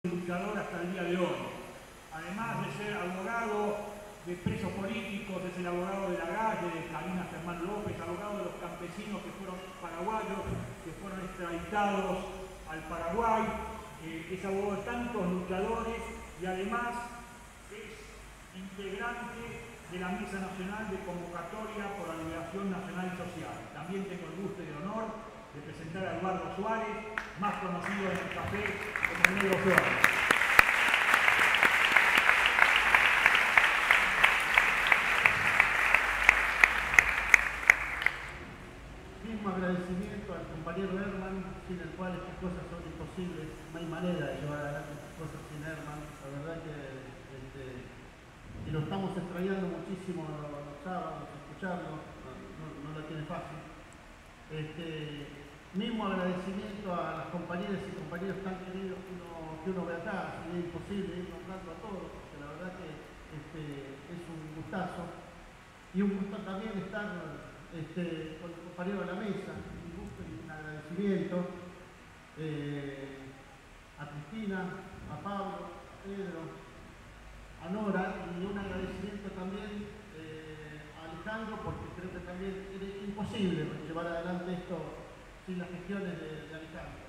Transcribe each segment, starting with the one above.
luchador hasta el día de hoy. Además de ser abogado de presos políticos, es el abogado de la Galle, de Karina Germán López, abogado de los campesinos que fueron paraguayos, que fueron extraditados al Paraguay, es abogado de tantos luchadores y además es integrante de la Mesa Nacional de Convocatoria por la Liberación Nacional y Social. También tengo el gusto y el honor de presentar a Eduardo Suárez, más conocido en el café como el Negro Flores. Mismo agradecimiento al compañero Herman, sin el cual estas cosas son imposibles. No hay manera de llevar adelante estas cosas sin Herman. La verdad que y lo estamos extrañando muchísimo los sábados, escucharlo, no la tiene fácil. Mismo agradecimiento a las compañeras y compañeros tan queridos que uno ve acá. Sería imposible ir nombrando a todos, porque la verdad que es un gustazo. Y un gusto también estar con el compañero de la mesa, un gusto y un agradecimiento a Cristina, a Pablo, a Pedro, a Nora, y un agradecimiento también a Alejandro, porque creo que también era imposible llevar adelante esto sin las gestiones de Alejandro.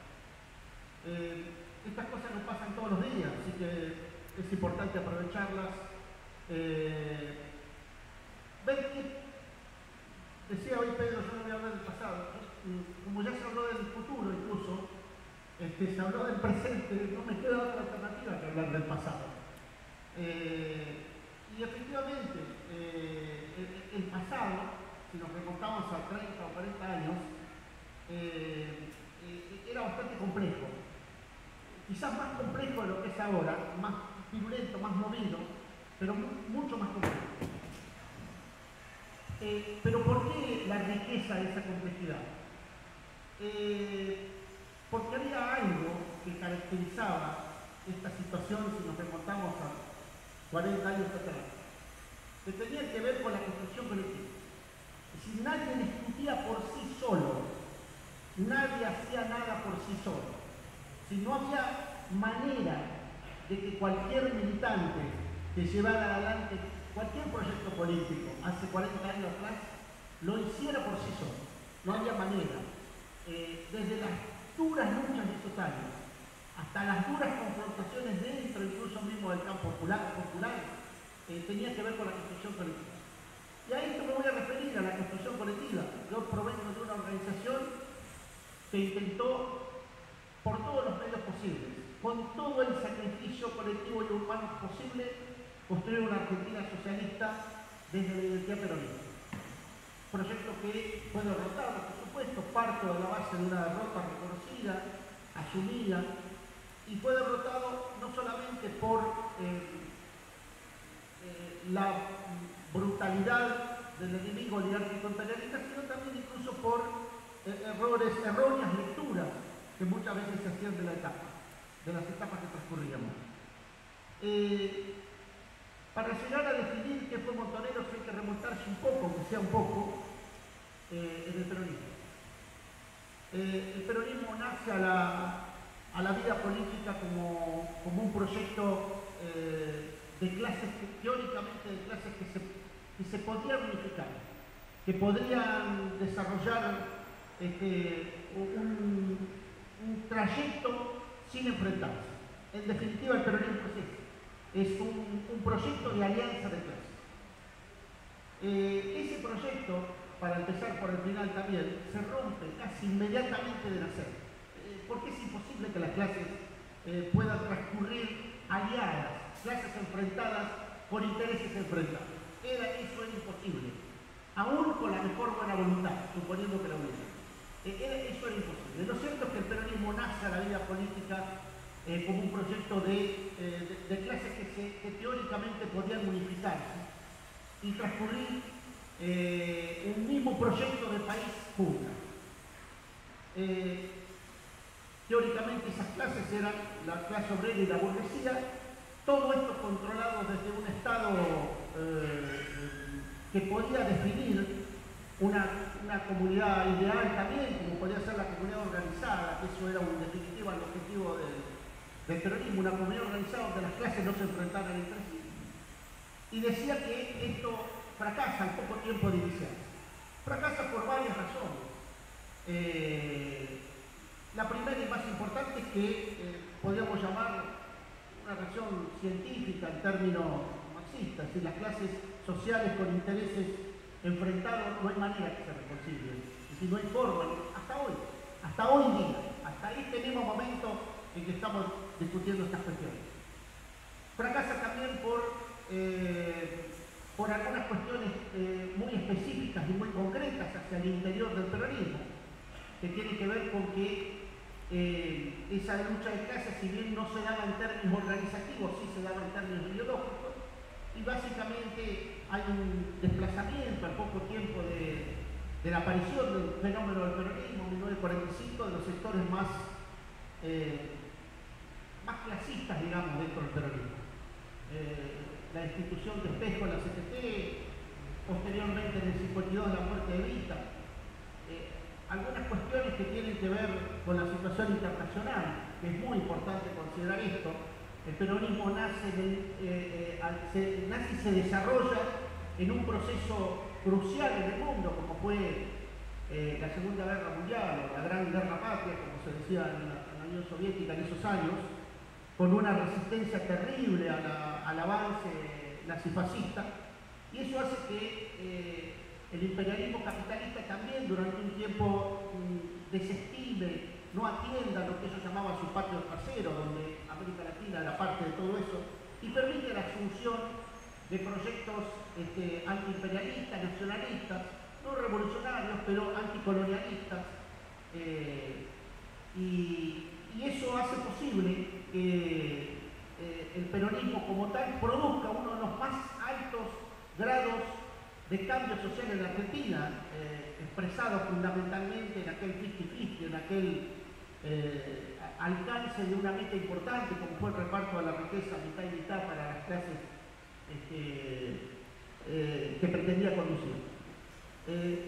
Estas cosas no pasan todos los días, así que es importante aprovecharlas. Ven que decía hoy Pedro, yo no voy a hablar del pasado, como ya se habló del futuro incluso, se habló del presente, no me queda otra alternativa que hablar del pasado. Y efectivamente, el pasado, si nos remontamos a 30 o 40 años, era bastante complejo. Quizás más complejo de lo que es ahora, más virulento, más movido, pero mucho más complejo. Pero ¿por qué la riqueza de esa complejidad? Porque había algo que caracterizaba esta situación, si nos remontamos a 40 años atrás, que tenía que ver con la construcción colectiva. Es decir, nadie discutía por sí solo, nadie hacía nada por sí solo. Si no había manera de que cualquier militante que llevara adelante cualquier proyecto político hace 40 años atrás lo hiciera por sí solo. No había manera. Desde las duras luchas de esos años hasta las duras confrontaciones dentro incluso mismo del campo popular, tenía que ver con la construcción colectiva. Y a esto me voy a referir, a la construcción colectiva. Yo provengo de una organización que intentó, por todos los medios posibles, con todo el sacrificio colectivo y humano posible, construir una Argentina socialista desde la identidad peronista. Proyecto que fue derrotado, por supuesto, parto de la base de una derrota reconocida, asumida, y fue derrotado no solamente por la brutalidad del enemigo oligárquico imperialista, sino también incluso por erróneas lecturas que muchas veces se hacían de las etapas que transcurríamos. Para llegar a definir qué fue Montoneros hay que remontarse un poco, aunque sea un poco, en el peronismo. El peronismo nace a la vida política como un proyecto de clases, teóricamente de clases que se podrían unificar, que podrían desarrollar un trayecto sin enfrentarse. En definitiva, el peronismo es un proyecto de alianza de clases. Ese proyecto, para empezar por el final también, se rompe casi inmediatamente de nacer. Porque es imposible que las clases puedan transcurrir aliadas, clases enfrentadas por intereses enfrentados. Eso era imposible, aún con la mejor buena voluntad, suponiendo que la hubiera. Eso era imposible. Lo cierto es que el peronismo nace a la vida política como un proyecto de clases que teóricamente podían unificarse y transcurrir un mismo proyecto de país juntas. Teóricamente esas clases eran la clase obrera y la burguesía, todo esto controlado desde un Estado que podía definir una comunidad ideal también, como podía ser la comunidad organizada, que eso era en definitiva el objetivo del peronismo, una comunidad organizada donde las clases no se enfrentaran entre sí. Y decía que esto fracasa al poco tiempo de iniciarse. Fracasa por varias razones. La primera y más importante es que podríamos llamar una razón científica en términos marxistas, es decir, las clases sociales con intereses enfrentados no hay manera que se reconcilien, es decir, no hay forma, hasta hoy día, hasta este mismo momento en que estamos discutiendo estas cuestiones. Fracasa también por algunas cuestiones muy específicas y muy concretas hacia el interior del peronismo, que tiene que ver con que esa lucha de clases, si bien no se daba en términos organizativos, sí se daba en términos ideológicos, y básicamente hay un desplazamiento al poco tiempo de la aparición del fenómeno del peronismo en 1945 de los sectores más clasistas, digamos, dentro del peronismo. La institución de espejo en la CGT, posteriormente en el 52 la muerte de Evita, algunas cuestiones que tienen que ver con la situación internacional, que es muy importante considerar esto. El peronismo nace y se desarrolla en un proceso crucial en el mundo, como fue la Segunda Guerra Mundial o la Gran Guerra Patria, como se decía en la Unión Soviética en esos años, con una resistencia terrible al avance nazifascista, y eso hace que el imperialismo capitalista también durante un tiempo desestime, no atienda lo que ellos llamaban su patio trasero, donde América Latina era parte de todo eso, y permite la asunción de proyectos antiimperialistas, nacionalistas, no revolucionarios, pero anticolonialistas, y eso hace posible que el peronismo como tal produzca uno de los más altos grados de cambio social en la Argentina, expresado fundamentalmente en aquel 50-50, en aquel alcance de una meta importante como fue el reparto de la riqueza mitad y mitad para las clases que pretendía conducir.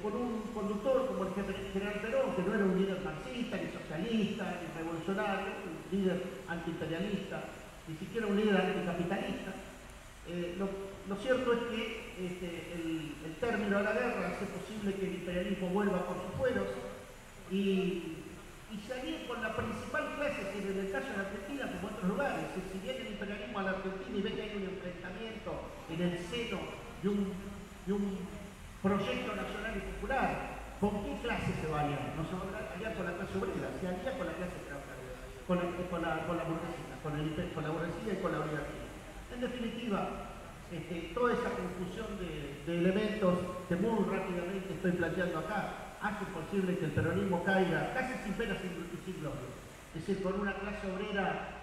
Con un conductor como el general Perón, que no era un líder marxista, ni socialista, ni revolucionario, un líder antiimperialista, ni siquiera un líder anticapitalista. Lo cierto es que el término de la guerra hace posible que el imperialismo vuelva por sus fueros y se alíe con la principal clase, que en el caso de la Argentina como en otros lugares. Si viene el imperialismo a la Argentina y ve que hay un enfrentamiento en el seno de un proyecto nacional y popular, ¿con qué clase se va a aliar? No se va a aliar con la clase obrera, se alía con la clase trabajadora, con la burguesía, con la burguesía y con la oligarquía. En definitiva, toda esa confusión de elementos que muy rápidamente estoy planteando acá hace posible que el peronismo caiga casi sin pena y sin gloria. Es decir, con una clase obrera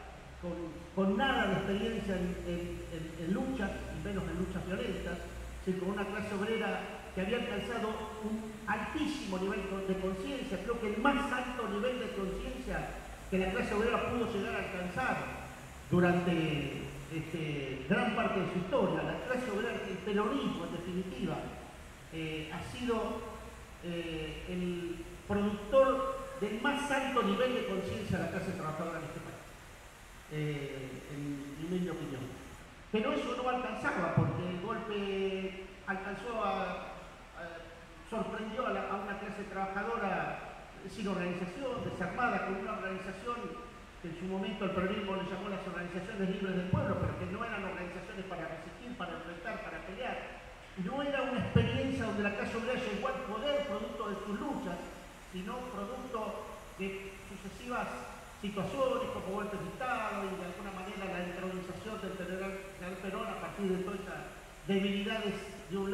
con nada de experiencia en luchas, y menos en luchas violentas, es decir, con una clase obrera que había alcanzado un altísimo nivel de conciencia, creo que el más alto nivel de conciencia que la clase obrera pudo llegar a alcanzar durante gran parte de su historia. La clase obrera, el peronismo en definitiva, ha sido el productor del más alto nivel de conciencia de la clase trabajadora en este país, en mi opinión. Pero eso no alcanzaba, porque el golpe sorprendió a una clase trabajadora sin organización, desarmada, con una organización que en su momento el peronismo le llamó las organizaciones libres del pueblo, pero que no eran organizaciones para resistir, para enfrentar, para pelear. No era una experiencia donde la clase obrera llegó al poder producto de sus luchas, sino producto de sucesivas situaciones como golpes de Estado y de alguna manera la intronización del general Perón a partir de todas esas debilidades de un lado.